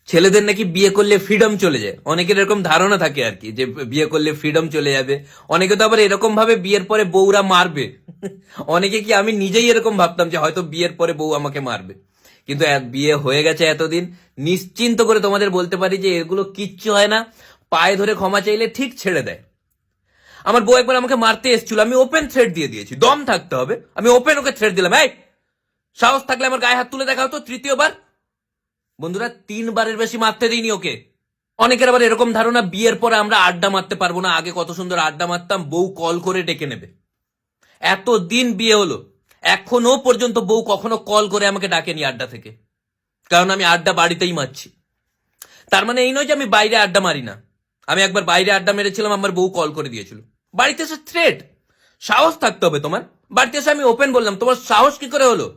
ছেলেদের নাকি বিয়ে করলে ফ্রিডম চলে যায়, অনেকের এরকম ধারণা থাকে আর কি, যে বিয়ে করলে ফ্রিডম চলে যাবে। অনেকে তো আবার এরকম ভাবে বিয়ের পরে বউরা মারবে। অনেকে কি, আমি নিজেই এরকম ভাবতাম যে হয়তো বিয়ের পরে বউ আমাকে মারবে, কিন্তু বিয়ে হয়ে গেছে এতদিন, নিশ্চিন্ত করে তোমাদের বলতে পারি যে এগুলো কিচ্ছু হয় না। পায়ে ধরে ক্ষমা চাইলে ঠিক ছেড়ে দেয়। আমার বউ একবার আমাকে মারতে এসেছিল, আমি ওপেন থ্রেড দিয়ে দিয়েছি, দম থাকতে হবে, আমি ওপেন ওকে থ্রেড দিলাম, এই সাহস থাকলে আমার গায়ে হাত তুলে দেখা হতো তৃতীয়বার। বন্ধুরা, 3বারের বেশি মারতে দিইনি ওকে। অনেকের আবার এরকম ধারণা বিয়ের পরে আমরা আড্ডা মারতে পারবো না, আগে কত সুন্দর আড্ডা মারতাম, বউ কল করে ডেকে নেবে। এতদিন বিয়ে হলো, এখনো পর্যন্ত বউ কখনো কল করে আমাকে ডাকেনি আড্ডা থেকে, কারণ আমি আড্ডা বাড়িতেই মারছি। তার মানে এই নয় যে আমি বাইরে আড্ডা মারি না। আমি একবার বাইরে আড্ডা মেরেছিলাম, আমার বউ কল করে দিয়েছিল। বাড়িতে এসে থ্রেট, সাহস থাকতে হবে তোমার। বাড়িতে এসে আমি ওপেন বললাম, তোমার সাহস কি করে হলো?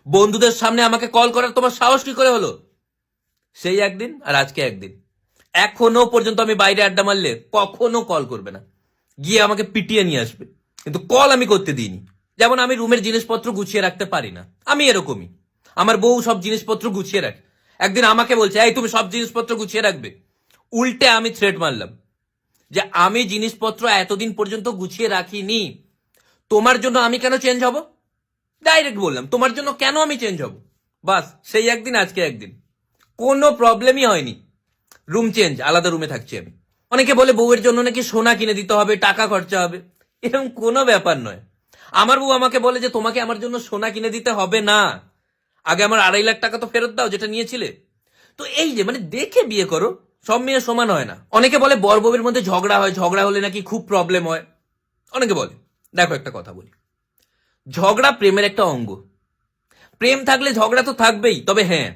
বন্ধুদের সামনে আমাকে কল করার তোমার সাহস কি করে হলো? সেই একদিন আর আজকে একদিন, এখনো পর্যন্ত আমি বাইরে আড্ডা মারলে কখনো কল করবে না, গিয়ে আমাকে পিটিয়ে নিয়ে আসবে, কিন্তু কল আমি করতে দিইনি। যেমন আমি রুমের জিনিসপত্র গুছিয়ে রাখতে পারি না, আমি এরকমই। আমার বউ সব জিনিসপত্র গুছিয়ে রাখে। একদিন আমাকে বলছে, এই তুমি সব জিনিসপত্র গুছিয়ে রাখবে। উল্টে আমি থ্রেট মারলাম যে আমি জিনিসপত্র এতদিন পর্যন্ত গুছিয়ে রাখিনি, তোমার জন্য আমি কেন চেঞ্জ হব? ডাইরেক্ট বললাম, তোমার জন্য কেন আমি চেঞ্জ হব? বাস সেই একদিন আজকে একদিন, কোনো প্রবলেমই হয়নি। রুম চেঞ্জ, আলাদা রুমে থাকছি আমি। অনেকে বলে বউয়ের জন্য নাকি সোনা কিনে দিতে হবে, টাকা খরচা হবে। এরকম কোনো ব্যাপার নয়। আমার বউ আমাকে বলে যে তোমাকে আমার জন্য সোনা কিনে দিতে হবে না, আগে আমার 2.5 লাখ টাকা তো ফেরত দাও যেটা নিয়েছিলে। তো এই যে মানে দেখে বিয়ে করো, সব মেয়ে সমান হয় না। অনেকে বলে বর বউয়ের মধ্যে ঝগড়া হয়, ঝগড়া হলে নাকি খুব প্রবলেম হয়। অনেকে বলে, দেখো একটা কথা বলি, ঝগড়া প্রেমের একটা অঙ্গ। প্রেম থাকলে ঝগড়া তো থাকবেই, তবে হ্যাঁ,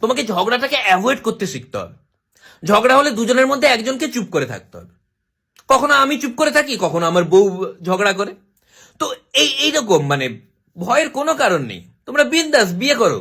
তোমাকে ঝগড়াটাকে অ্যাভয়েড করতে শিখতে হবে। ঝগড়া হলে দুজনের মধ্যে একজনকে চুপ করে থাকতে হবে। কখনো আমি চুপ করে থাকি, কখনো আমার বউ ঝগড়া করে। তো এইরকম মানে ভয়ের কোনো কারণ নেই, তোমরা বিন্দাস বিয়ে করো।